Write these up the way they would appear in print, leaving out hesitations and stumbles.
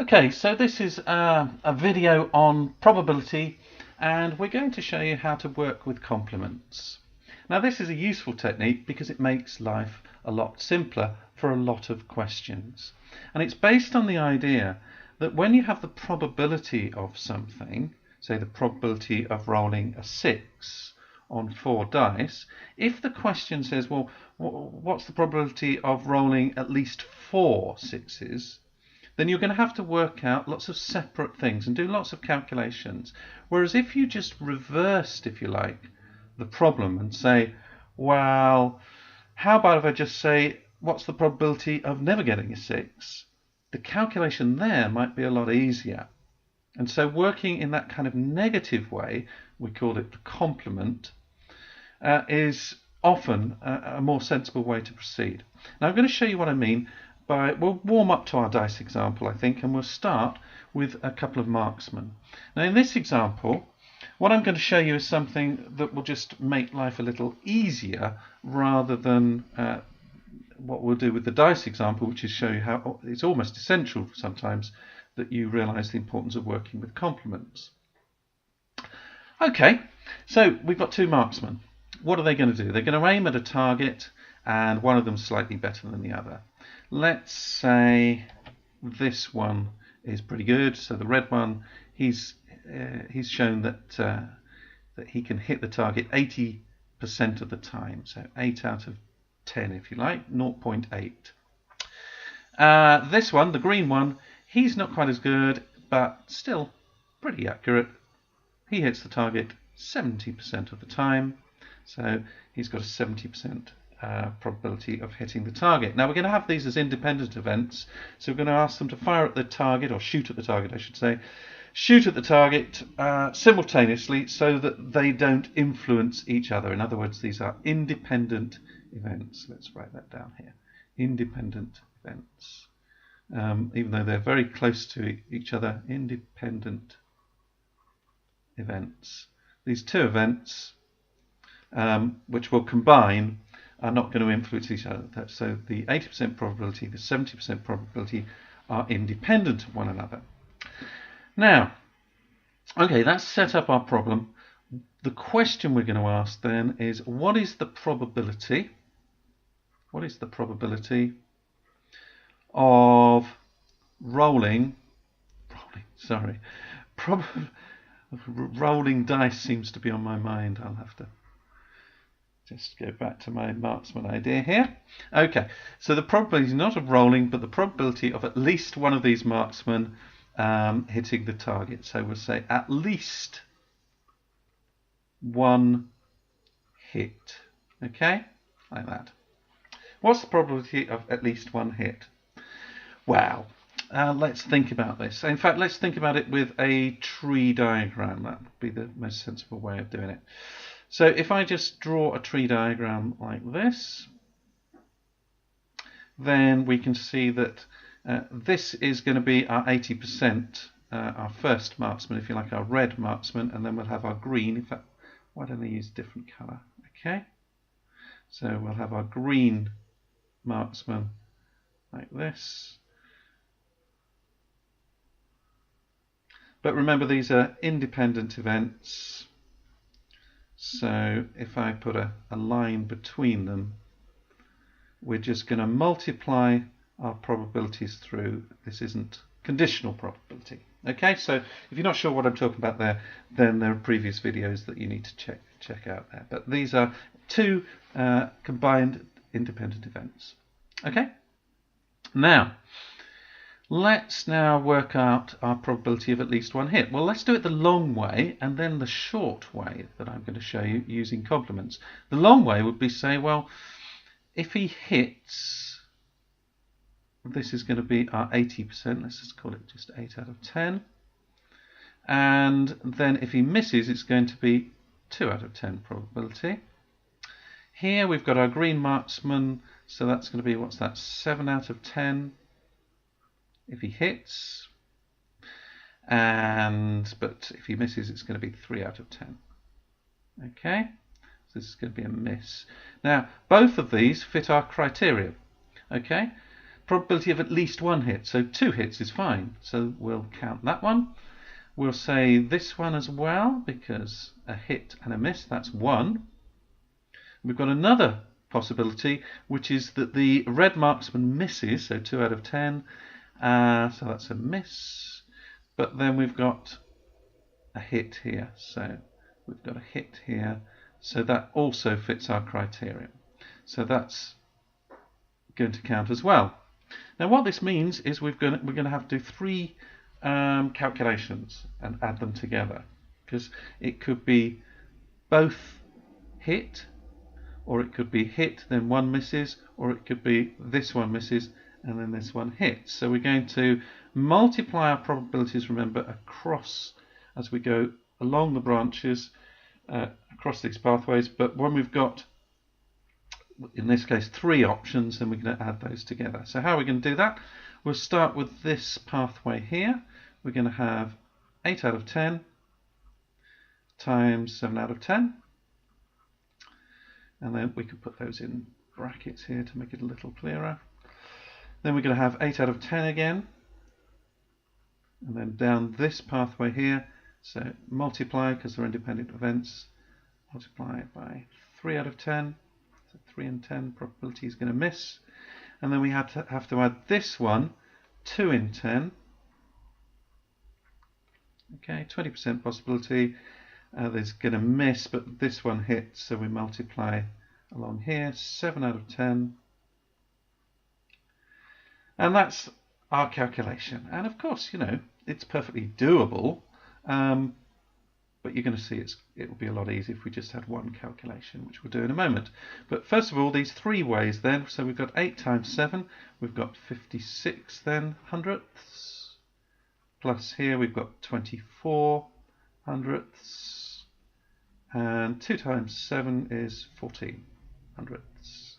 Okay, so this is a video on probability, and we're going to show you how to work with complements. Now this is a useful technique because it makes life a lot simpler for a lot of questions. And it's based on the idea that when you have the probability of something, say the probability of rolling a 6 on 4 dice, if the question says, well, what's the probability of rolling at least 4 sixes, then you're going to have to work out lots of separate things and do lots of calculations. Whereas if you just reversed, if you like, the problem and say, well, how about if I just say, what's the probability of never getting a 6? The calculation there might be a lot easier. And so working in that kind of negative way, we call it the complement, is often a more sensible way to proceed. Now I'm going to show you what I mean. We'll warm up to our dice example, I think, and we'll start with a couple of marksmen. Now in this example, what I'm going to show you is something that will just make life a little easier rather than what we'll do with the dice example, which is show you how it's almost essential sometimes that you realize the importance of working with complements. Okay, so we've got two marksmen. What are they going to do? They're going to aim at a target, and one of them's slightly better than the other. Let's say this one is pretty good. So the red one, he's shown that he can hit the target 80% of the time. So 8 out of 10, if you like, 0.8. This one, the green one, he's not quite as good, but still pretty accurate. He hits the target 70% of the time. So he's got a 70% probability of hitting the target. Now we're going to have these as independent events, so we're going to ask them to fire at the target, or shoot at the target I should say, shoot at the target simultaneously so that they don't influence each other. In other words, these are independent events. Let's write that down here. Independent events. Even though they're very close to each other, independent events. These two events, which will combine, are not going to influence each other. So the 80% probability, the 70% probability are independent of one another. Now, okay, that's set up our problem. The question we're going to ask then is, what is the probability? What is the probability of rolling dice seems to be on my mind. I'll have to just go back to my marksman idea here. Okay, so the probability is not of rolling, but the probability of at least one of these marksmen hitting the target. So we'll say at least one hit. Okay, like that. What's the probability of at least one hit? Well, let's think about this. In fact, let's think about it with a tree diagram. That would be the most sensible way of doing it. So if I just draw a tree diagram like this, then we can see that this is going to be our 80%, our first marksman, if you like, our red marksman, and then we'll have our green. In fact, why don't I use a different colour? Okay, so we'll have our green marksman like this. But remember, these are independent events. So if I put a line between them, we're just going to multiply our probabilities through. This isn't conditional probability. Okay, so if you're not sure what I'm talking about there, then there are previous videos that you need to check out there. But these are two combined independent events. Okay, now let's work out our probability of at least one hit. Well, let's do it the long way and then the short way that I'm going to show you using complements. The long way would be say, well, if he hits, this is going to be our 80%. Let's just call it just 8 out of 10. And then if he misses, it's going to be 2 out of 10 probability. Here we've got our green marksman, so that's going to be, what's that, 7 out of 10. If he hits, but if he misses, it's going to be 3 out of 10. Okay, so this is going to be a miss. Now, both of these fit our criteria. Okay, probability of at least one hit. So 2 hits is fine. So we'll count that one. We'll say this one as well, because a hit and a miss, that's 1. We've got another possibility, which is that the red marksman misses, so 2 out of 10. So that's a miss. But then we've got a hit here. So we've got a hit here. So that also fits our criterion. So that's going to count as well. Now what this means is we're going to have to do 3 calculations and add them together, because it could be both hit, or it could be hit then one misses, or it could be this one misses and then this one hits. So we're going to multiply our probabilities, remember, across as we go along the branches across these pathways, but when we've got, in this case, 3 options, then we're going to add those together. So how are we going to do that? We'll start with this pathway here. We're going to have 8 out of 10 times 7 out of 10. And then we can put those in brackets here to make it a little clearer. Then we're going to have 8 out of 10 again. And then down this pathway here, so multiply, because they're independent events, multiply it by 3 out of 10. So 3 and 10 probability is going to miss. And then we have to add this one, 2 in 10. Okay, 20% possibility. There's going to miss, but this one hits, so we multiply along here, 7 out of 10. And that's our calculation. And of course, you know, it's perfectly doable, but you're going to see it will be a lot easier if we just had one calculation, which we'll do in a moment. But first of all, these 3 ways then, so we've got 8 times 7, we've got 56 then hundredths, plus here we've got 24 hundredths, and 2 times 7 is 14 hundredths.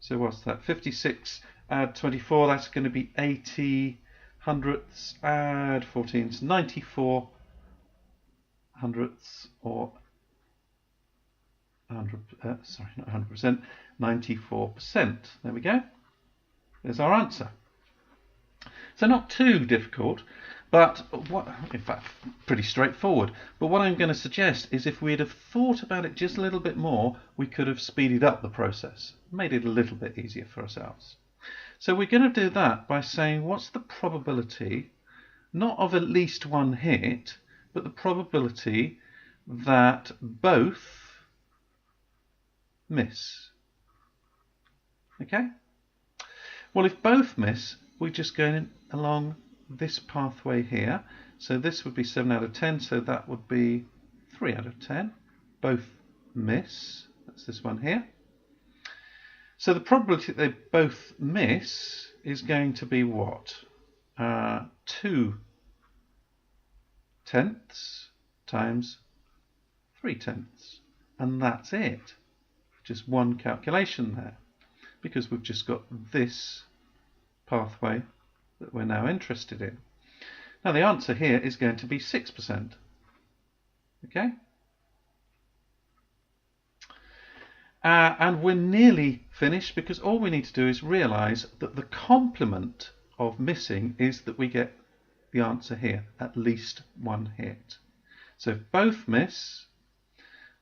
So what's that? 56 add 24, that's going to be 80 hundredths, add 14 is 94 hundredths, or 100, sorry, not 100%, 94%. There we go. There's our answer. So not too difficult, but in fact, pretty straightforward. But what I'm going to suggest is if we'd have thought about it just a little bit more, we could have speeded up the process, made it a little bit easier for ourselves. So we're going to do that by saying, what's the probability, not of at least one hit, but the probability that both miss. Okay? Well, if both miss, we just go along this pathway here. So this would be 7 out of 10, so that would be 3 out of 10. Both miss. That's this one here. So the probability that they both miss is going to be what? 2 tenths times 3 tenths. And that's it. Just one calculation there, because we've just got this pathway that we're now interested in. Now the answer here is going to be 6%. Okay? And we're nearly finished, because all we need to do is realize that the complement of missing is that we get the answer here, at least one hit. So if both miss,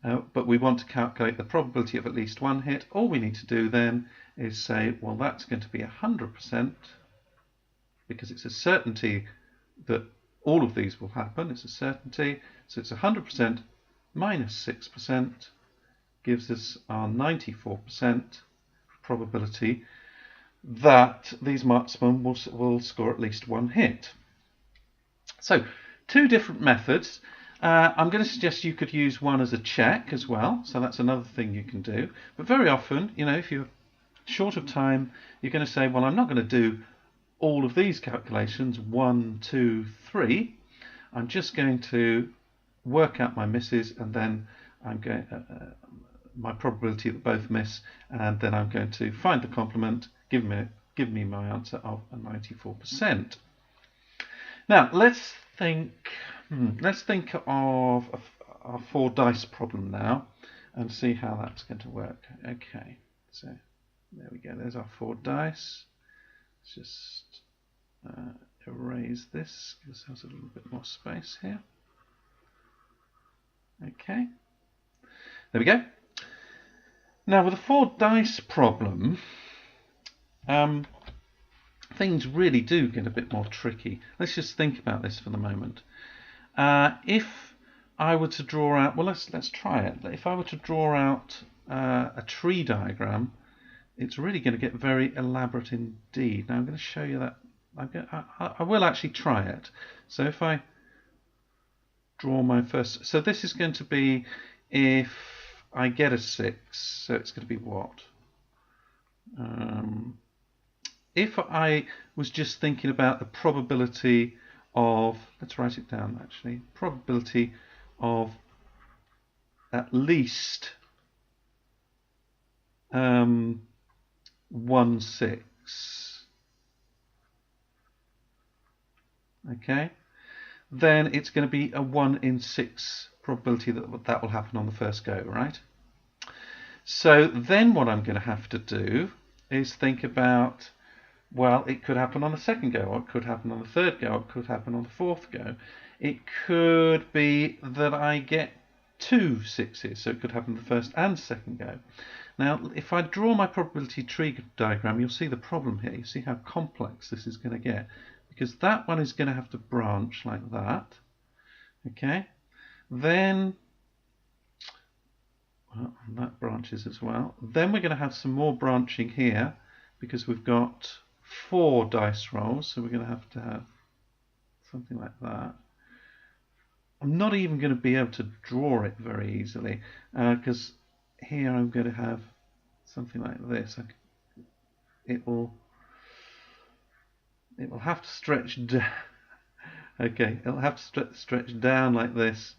but we want to calculate the probability of at least one hit, all we need to do then is say, well, that's going to be 100%, because it's a certainty that all of these will happen. It's a certainty. So it's 100% minus 6% gives us our 94% probability that these marksmen will score at least one hit. So 2 different methods. I'm going to suggest you could use one as a check as well. So that's another thing you can do. But very often, you know, if you're short of time, you're going to say, well, I'm not going to do all of these calculations, 1, 2, 3. I'm just going to work out my misses, and then I'm going my probability that both miss, and then I'm going to find the complement, give me my answer of 94%. Now let's think of our 4 dice problem now, and see how that's going to work. Okay, so there we go. There's our 4 dice. Let's just erase this, give ourselves a little bit more space here. Okay, there we go. Now with the 4 dice problem, things really do get a bit more tricky. Let's just think about this for the moment. If I were to draw out, well, let's try it. If I were to draw out a tree diagram, it's really going to get very elaborate indeed. Now I'm going to show you that. I will actually try it. So if I draw my first, so this is going to be if I get a 6, so it's going to be what? If I was just thinking about the probability of, let's write it down actually, probability of at least 1/6. Okay, then it's going to be a 1 in 6 probability that will happen on the first go, right? So then what I'm going to have to do is think about, well, it could happen on the second go, or it could happen on the third go, or it could happen on the fourth go. It could be that I get 2 6s, so it could happen the first and second go. Now, if I draw my probability tree diagram, you'll see the problem here. You see how complex this is going to get, because that one is going to have to branch like that. Okay, then well, that branches as well. Then we're going to have some more branching here, because we've got 4 dice rolls, so we're going to have something like that. I'm not even going to be able to draw it very easily, because here I'm going to have something like this. It will have to stretch down. Okay, it'll have to stretch down like this.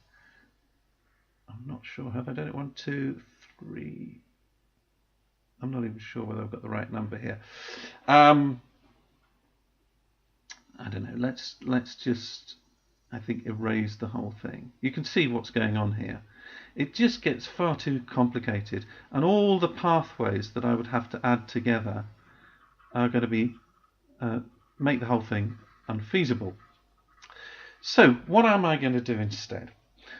I'm not sure. Have I done it? 1, 2, 3. I'm not even sure whether I've got the right number here. I don't know. Let's just, I think, erase the whole thing. You can see what's going on here. It just gets far too complicated, and all the pathways that I would have to add together are going to be make the whole thing unfeasible. So what am I going to do instead?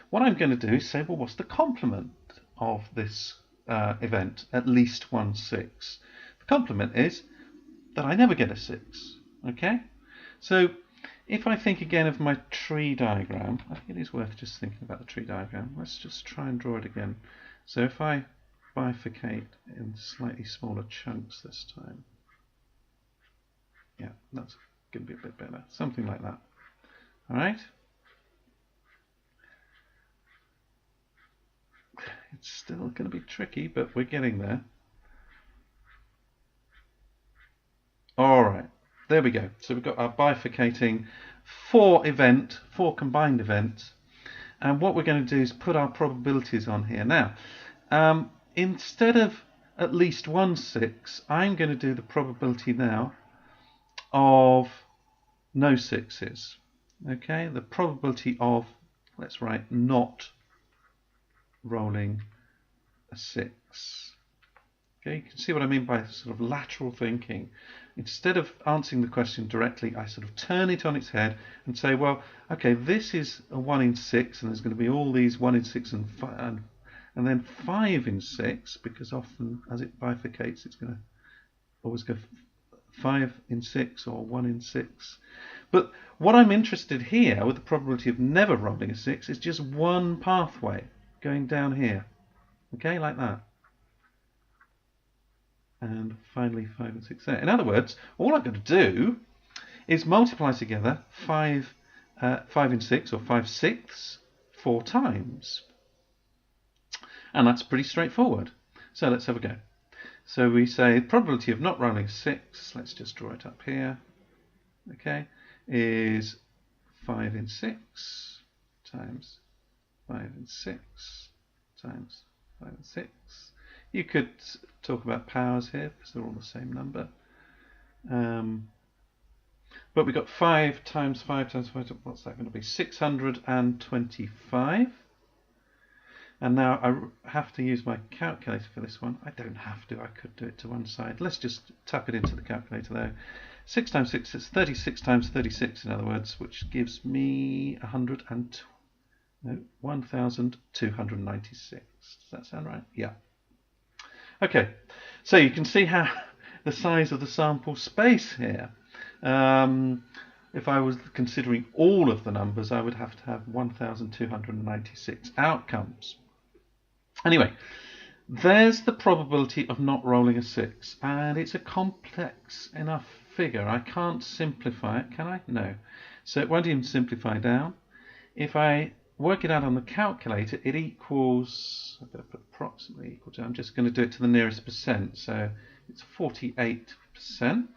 What I'm going to do is say, well, what's the complement of this event, at least 1/6? The complement is that I never get a 6. Okay, so if I think again of my tree diagram, I think it is worth just thinking about the tree diagram. Let's just try and draw it again. So if I bifurcate in slightly smaller chunks this time, yeah, that's going to be a bit better, something like that. All right, it's still going to be tricky, but we're getting there. All right, there we go. So we've got our bifurcating 4 combined events, and what we're going to do is put our probabilities on here. Now, instead of at least 1/6, I'm going to do the probability now of no 6s. Okay, the probability of, let's write, not rolling a 6. Okay, you can see what I mean by sort of lateral thinking. Instead of answering the question directly, I sort of turn it on its head and say, well, okay, this is a 1 in 6, and there's going to be all these 1 in 6 and then 5 in 6, because often as it bifurcates, it's going to always go 5 in 6 or 1 in 6. But what I'm interested here with the probability of never rolling a 6 is just one pathway going down here. Okay, like that. And finally 5 and 6 there. In other words, all I'm going to do is multiply together 5 in 6 or 5/6 4 times. And that's pretty straightforward. So let's have a go. So we say probability of not rolling 6, let's just draw it up here, okay, is 5 in 6 times 5 in 6 times 5 in 6. You could talk about powers here because they're all the same number. But we've got 5 times 5 times 5, what's that going to be? 625. And now I have to use my calculator for this one. I don't have to, I could do it to one side. Let's just tap it into the calculator there. 6 times 6 is 36 times 36, in other words, which gives me 1,296. Does that sound right? Yeah. Okay, so you can see how the size of the sample space here. If I was considering all of the numbers, I would have to have 1,296 outcomes. Anyway, there's the probability of not rolling a 6, and it's a complex enough figure. I can't simplify it, can I? No. So it won't even simplify down. If I work it out on the calculator, it equals, I'm going to put approximately equal to, I'm just going to do it to the nearest percent, so it's 48%.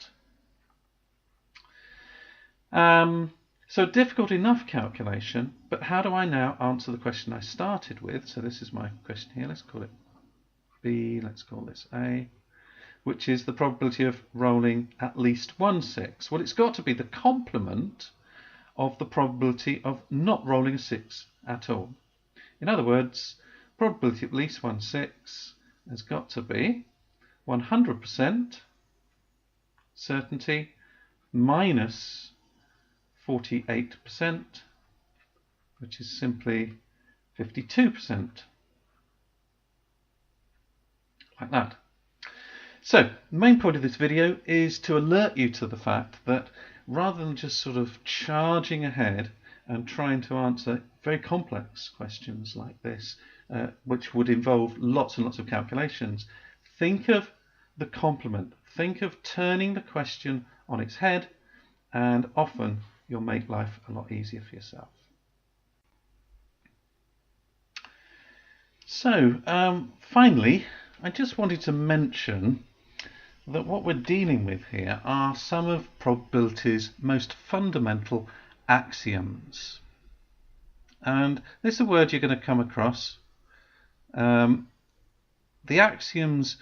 So difficult enough calculation, but how do I now answer the question I started with? So this is my question here, let's call it B, let's call this A, which is the probability of rolling at least one 6. Well, it's got to be the complement of the probability of not rolling a 6 at all. In other words, probability of at least one 6 has got to be 100% certainty minus 48%, which is simply 52%. Like that. So, the main point of this video is to alert you to the fact that rather than just sort of charging ahead and trying to answer very complex questions like this, which would involve lots and lots of calculations, think of the complement. Think of turning the question on its head, and often you'll make life a lot easier for yourself. So, finally, I just wanted to mention that what we're dealing with here are some of probability's most fundamental axioms. And this is a word you're going to come across. The axioms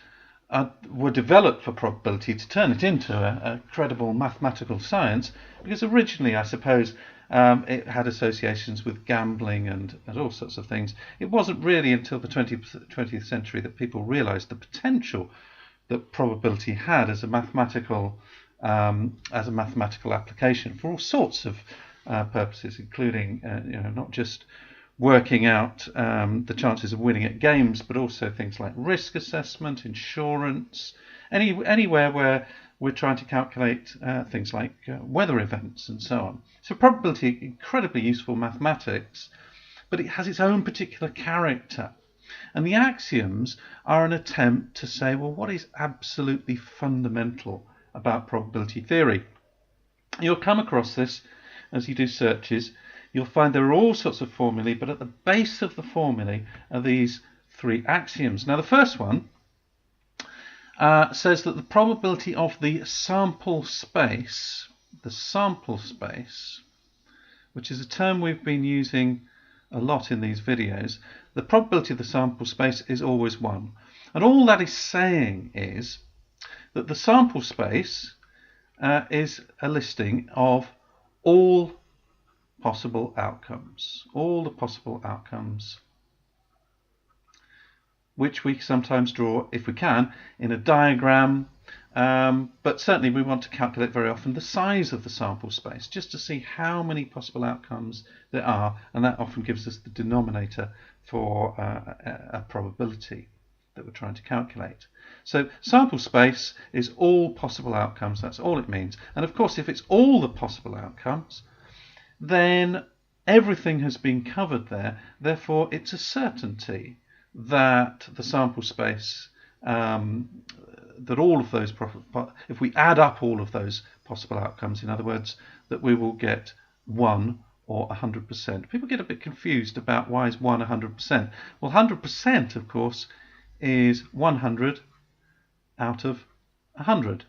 were developed for probability to turn it into a credible mathematical science, because originally, I suppose, it had associations with gambling and all sorts of things. It wasn't really until the 20th century that people realized the potential that probability had as a mathematical application for all sorts of purposes, including not just working out the chances of winning at games, but also things like risk assessment, insurance, anywhere where we're trying to calculate things like weather events and so on. So probability, incredibly useful mathematics, but it has its own particular character. And the axioms are an attempt to say, well, what is absolutely fundamental about probability theory? You'll come across this as you do searches. You'll find there are all sorts of formulae, but at the base of the formulae are these three axioms. Now, the first one says that the probability of the sample space, which is a term we've been using a lot in these videos, the probability of the sample space is always 1. And all that is saying is that the sample space is a listing of all possible outcomes, which we sometimes draw, if we can, in a diagram, but certainly we want to calculate very often the size of the sample space, just to see how many possible outcomes there are, and that often gives us the denominator for a probability that we're trying to calculate. So sample space is all possible outcomes, that's all it means. And of course, if it's all the possible outcomes, then everything has been covered there, therefore it's a certainty that the sample space, that all of those, if we add up all of those possible outcomes, in other words, that we will get 1 or 100%. People get a bit confused about why is 1 100%. Well, 100%, of course, is 100 out of 100.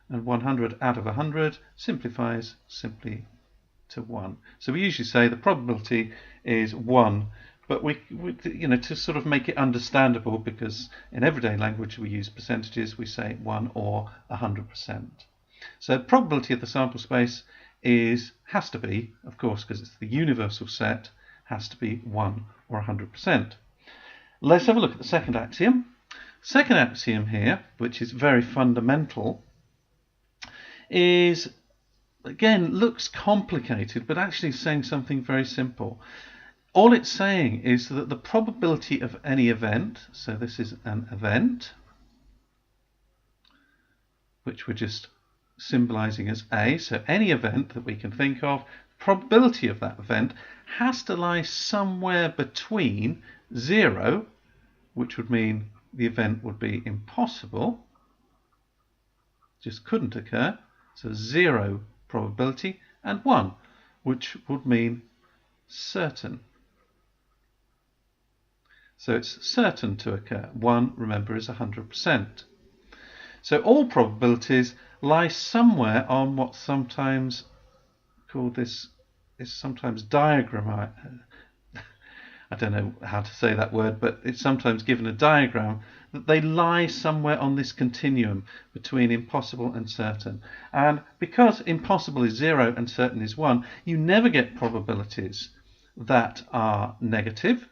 And 100 out of 100 simplifies simply to 1. So we usually say the probability is 1, but we to sort of make it understandable, because in everyday language we use percentages, we say 1 or 100%. So probability of the sample space has to be, of course, because it's the universal set, has to be 1 or 100%. Let's have a look at the second axiom. Second axiom here, which is very fundamental, is, again, looks complicated, but actually saying something very simple. All it's saying is that the probability of any event, so this is an event, which we're just symbolizing as A, so any event that we can think of, the probability of that event has to lie somewhere between 0, which would mean the event would be impossible, just couldn't occur, so 0 probability, and 1, which would mean certain. So it's certain to occur. 1, remember, is 100%. So all probabilities lie somewhere on what's sometimes called this, is sometimes diagram. I don't know how to say that word, but it's sometimes given a diagram that they lie somewhere on this continuum between impossible and certain. And because impossible is 0 and certain is 1, you never get probabilities that are negative.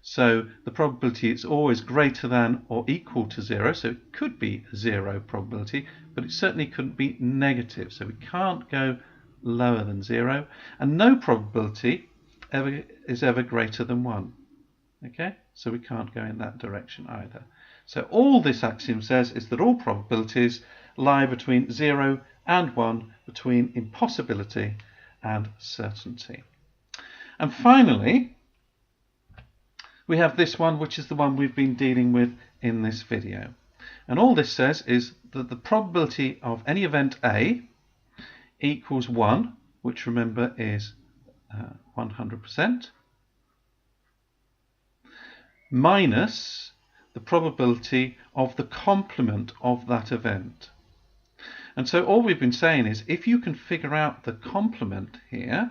So the probability is always greater than or equal to 0, so it could be a 0 probability, but it certainly couldn't be negative, so we can't go lower than 0, and no probability is ever greater than 1. Okay, so we can't go in that direction either. So all this axiom says is that all probabilities lie between 0 and 1, between impossibility and certainty. And finally, we have this one, which is the one we've been dealing with in this video. And all this says is that the probability of any event A equals 1, which remember is 100%, minus the probability of the complement of that event. And so all we've been saying is if you can figure out the complement here,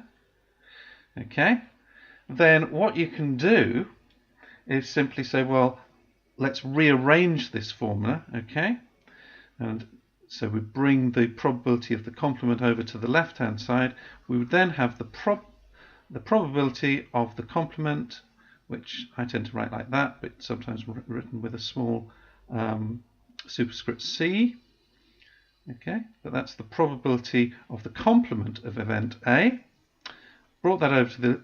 okay, then what you can do is simply say, well, let's rearrange this formula, okay? And so we bring the probability of the complement over to the left-hand side. We would then have the probability of the complement, which I tend to write like that, but sometimes written with a small superscript C. Okay, but that's the probability of the complement of event A. Brought that over to the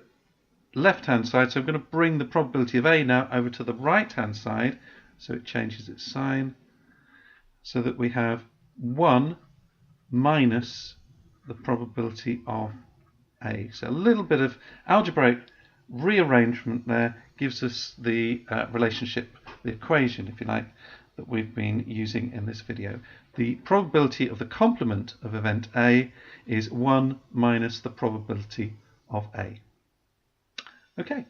left-hand side, so I'm going to bring the probability of A now over to the right-hand side, so it changes its sign, so that we have 1 minus the probability of A. So a little bit of algebraic rearrangement there gives us the relationship, the equation, if you like, that we've been using in this video. The probability of the complement of event A is 1 minus the probability of A. Okay.